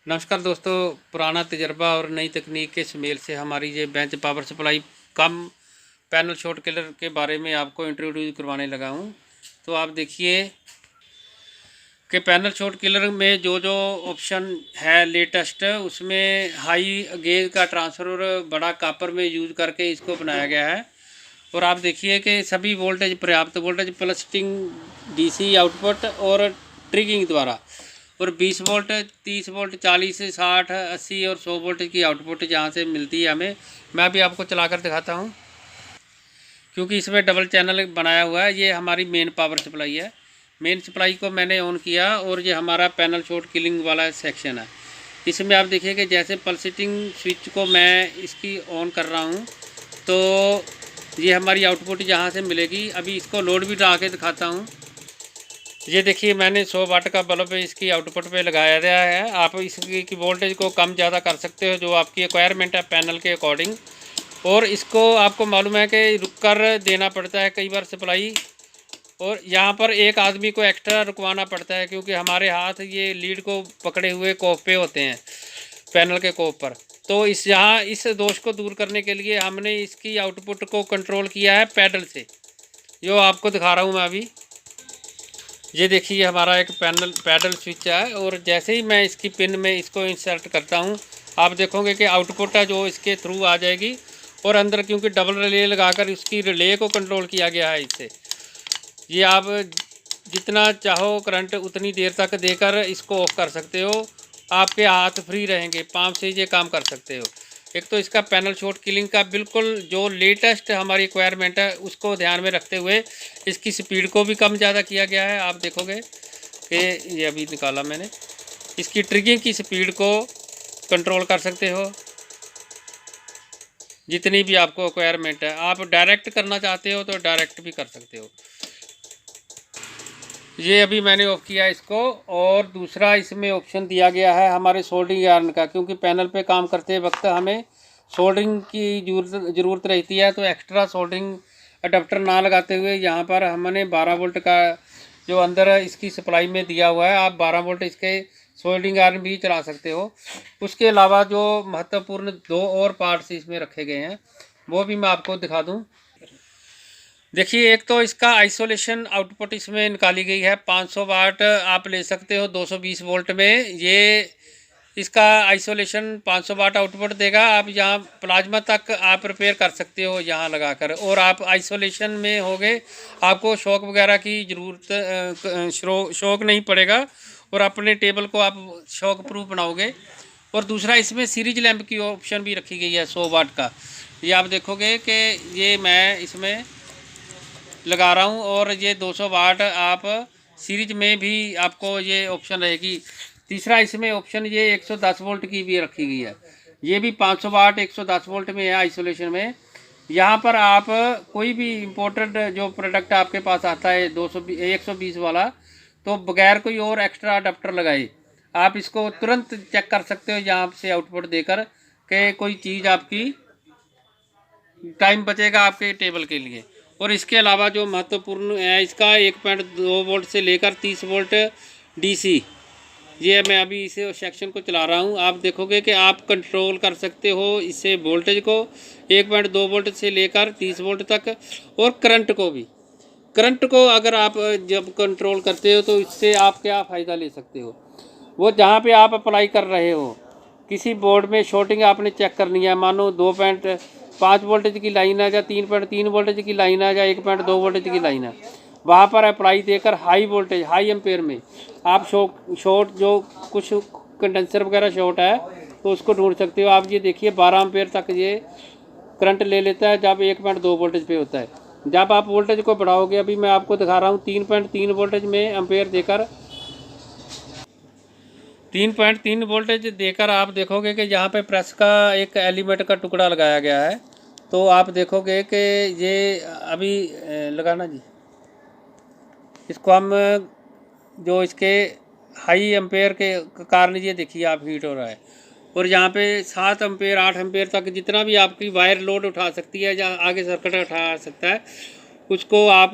नमस्कार दोस्तों, पुराना तजर्बा और नई तकनीक के सुमेल से हमारी ये बेंच पावर सप्लाई कम पैनल शॉर्ट किलर के बारे में आपको इंट्रोड्यूस करवाने लगा हूँ। तो आप देखिए कि पैनल शॉर्ट किलर में जो जो ऑप्शन है लेटेस्ट, उसमें हाई गेज का ट्रांसफर और बड़ा कापर में यूज करके इसको बनाया गया है। और आप देखिए कि सभी वोल्टेज पर्याप्त वोल्टेज प्लसटिंग डीसी आउटपुट और ट्रिगिंग द्वारा, और 20 वोल्ट, 30 वोल्ट, 40, 60, 80 और 100 वोल्ट की आउटपुट जहाँ से मिलती है हमें। मैं अभी आपको चलाकर दिखाता हूँ, क्योंकि इसमें डबल चैनल बनाया हुआ है। ये हमारी मेन पावर सप्लाई है। मेन सप्लाई को मैंने ऑन किया और ये हमारा पैनल शॉर्ट किलिंग वाला सेक्शन है। इसमें आप देखिए कि जैसे पल्सेटिंग स्विच को मैं इसकी ऑन कर रहा हूँ तो ये हमारी आउटपुट यहाँ से मिलेगी। अभी इसको लोड भी लगा के दिखाता हूँ। ये देखिए, मैंने 100 वाट का बल्ब इसकी आउटपुट पे लगाया गया है। आप इसकी वोल्टेज को कम ज़्यादा कर सकते हो जो आपकी रिक्वायरमेंट है पैनल के अकॉर्डिंग। और इसको आपको मालूम है कि रुक कर देना पड़ता है कई बार सप्लाई, और यहाँ पर एक आदमी को एक्स्ट्रा रुकवाना पड़ता है क्योंकि हमारे हाथ ये लीड को पकड़े हुए कोप पे होते हैं, पैनल के कोप पर। तो इस दोष को दूर करने के लिए हमने इसकी आउटपुट को कंट्रोल किया है पैडल से, जो आपको दिखा रहा हूँ मैं अभी। ये देखिए, हमारा एक पैडल स्विच है, और जैसे ही मैं इसकी पिन में इसको इंसर्ट करता हूँ आप देखोगे कि आउटपुट है जो इसके थ्रू आ जाएगी। और अंदर क्योंकि डबल रिले लगाकर उसकी रिले को कंट्रोल किया गया है इससे, ये आप जितना चाहो करंट उतनी देर तक देकर इसको ऑफ कर सकते हो। आपके हाथ फ्री रहेंगे, पाँव से ये काम कर सकते हो। एक तो इसका पैनल शॉर्ट किलिंग का बिल्कुल जो लेटेस्ट हमारी रिक्वायरमेंट है उसको ध्यान में रखते हुए इसकी स्पीड को भी कम ज़्यादा किया गया है। आप देखोगे कि ये अभी निकाला मैंने, इसकी ट्रिगिंग की स्पीड को कंट्रोल कर सकते हो जितनी भी आपको रिक्वायरमेंट है। आप डायरेक्ट करना चाहते हो तो डायरेक्ट भी कर सकते हो। ये अभी मैंने ऑफ किया इसको। और दूसरा इसमें ऑप्शन दिया गया है हमारे सोल्डरिंग आयरन का, क्योंकि पैनल पे काम करते वक्त हमें सोल्डरिंग की ज़रूरत रहती है। तो एक्स्ट्रा सोल्डरिंग अडेप्टर ना लगाते हुए यहाँ पर हमने 12 वोल्ट का जो अंदर इसकी सप्लाई में दिया हुआ है, आप 12 वोल्ट इसके सोल्डरिंग आयरन भी चला सकते हो। उसके अलावा जो महत्वपूर्ण 2 और पार्ट्स इसमें रखे गए हैं वो भी मैं आपको दिखा दूँ। देखिए, एक तो इसका आइसोलेशन आउटपुट इसमें निकाली गई है। 500 वाट आप ले सकते हो 220 वोल्ट में। ये इसका आइसोलेशन 500 वाट आउटपुट देगा। आप यहाँ प्लाज्मा तक आप रिपेयर कर सकते हो यहाँ लगाकर, और आप आइसोलेशन में होगे, आपको शॉक वगैरह की ज़रूरत शॉक नहीं पड़ेगा, और अपने टेबल को आप शॉक प्रूफ बनाओगे। और दूसरा, इसमें सीरीज लैंप की ऑप्शन भी रखी गई है 100 वाट का। ये आप देखोगे कि ये मैं इसमें लगा रहा हूँ, और ये 200 वाट आप सीरीज में भी आपको ये ऑप्शन रहेगी। तीसरा, इसमें ऑप्शन ये 110 वोल्ट की भी रखी गई है। ये भी 500 वाट 110 वोल्ट में है आइसोलेशन में। यहाँ पर आप कोई भी इम्पोर्टेड जो प्रोडक्ट आपके पास आता है 120 वाला, तो बगैर कोई और एक्स्ट्रा अडाप्टर लगाए आप इसको तुरंत चेक कर सकते हो यहाँ से आउटपुट देकर कि कोई चीज़ आपकी टाइम बचेगा आपके टेबल के लिए। और इसके अलावा जो महत्वपूर्ण है, इसका 1.2 वोल्ट से लेकर 30 वोल्ट डीसी, ये मैं अभी इसे सेक्शन को चला रहा हूँ। आप देखोगे कि आप कंट्रोल कर सकते हो इससे वोल्टेज को 1.2 वोल्ट से लेकर 30 वोल्ट तक, और करंट को भी। करंट को अगर आप जब कंट्रोल करते हो तो इससे आप क्या फ़ायदा ले सकते हो, वो जहाँ पे आप अप्लाई कर रहे हो, किसी बोर्ड में शॉर्टिंग आपने चेक करनी है, मानो 2.5 वोल्टेज की लाइन है, या 3.3 वोल्टेज की लाइन है, या 1.2 वोल्टेज की लाइन है, वहाँ पर अप्लाई देकर हाई वोल्टेज हाई एम्पेयर में आप शॉर्ट जो कुछ कंडेंसर वगैरह शॉर्ट है तो उसको ढूंढ सकते हो। आप ये देखिए 12 एम्पेयर तक ये करंट ले लेता है जब 1.2 वोल्टेज पे होता है। जब आप वोल्टेज को बढ़ाओगे, अभी मैं आपको दिखा रहा हूँ 3.3 वोल्टेज में एम्पेयर देकर, 3.3 वोल्टेज देकर आप देखोगे कि यहाँ पे प्रेस का एक एलिमेंट का टुकड़ा लगाया गया है। तो आप देखोगे कि ये अभी लगाना जी, इसको हम जो इसके हाई एम्पेयर के कारण ये देखिए आप हीट हो रहा है। और यहाँ पे 7 एम्पेयर 8 एम्पेयर तक जितना भी आपकी वायर लोड उठा सकती है या आगे सर्किट उठा सकता है उसको आप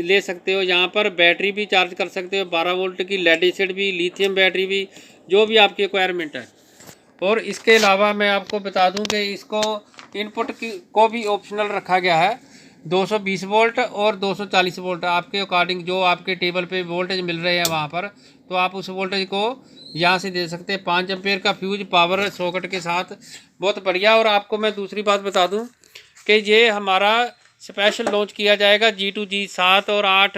ले सकते हो। यहाँ पर बैटरी भी चार्ज कर सकते हो, 12 वोल्ट की लेड एसिड भी, लिथियम बैटरी भी, जो भी आपकी रिक्वायरमेंट है। और इसके अलावा मैं आपको बता दूं कि इसको इनपुट को भी ऑप्शनल रखा गया है, 220 वोल्ट और 240 वोल्ट आपके अकॉर्डिंग जो आपके टेबल पे वोल्टेज मिल रहे हैं वहाँ पर, तो आप उस वोल्टेज को यहाँ से दे सकते हैं। 5 एम्पेयर का फ्यूज पावर सॉकेट के साथ, बहुत बढ़िया। और आपको मैं दूसरी बात बता दूं कि ये हमारा स्पेशल लॉन्च किया जाएगा G2G 7 और 8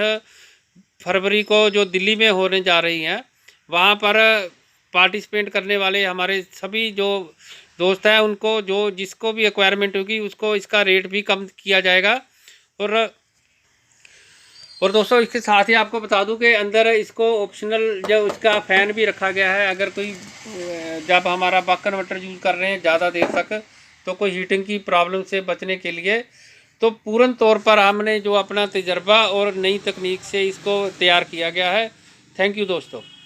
फरवरी को, जो दिल्ली में होने जा रही हैं। वहाँ पर पार्टिसिपेट करने वाले हमारे सभी जो दोस्त हैं उनको, जो जिसको भी रिक्वायरमेंट होगी उसको इसका रेट भी कम किया जाएगा। और दोस्तों इसके साथ ही आपको बता दूं कि अंदर इसको ऑप्शनल जो इसका फ़ैन भी रखा गया है। अगर कोई जब हमारा बक कन्वर्टर यूज़ कर रहे हैं ज़्यादा देर तक, तो कोई हीटिंग की प्रॉब्लम से बचने के लिए, तो पूर्ण तौर पर हमने जो अपना तजर्बा और नई तकनीक से इसको तैयार किया गया है। थैंक यू दोस्तों।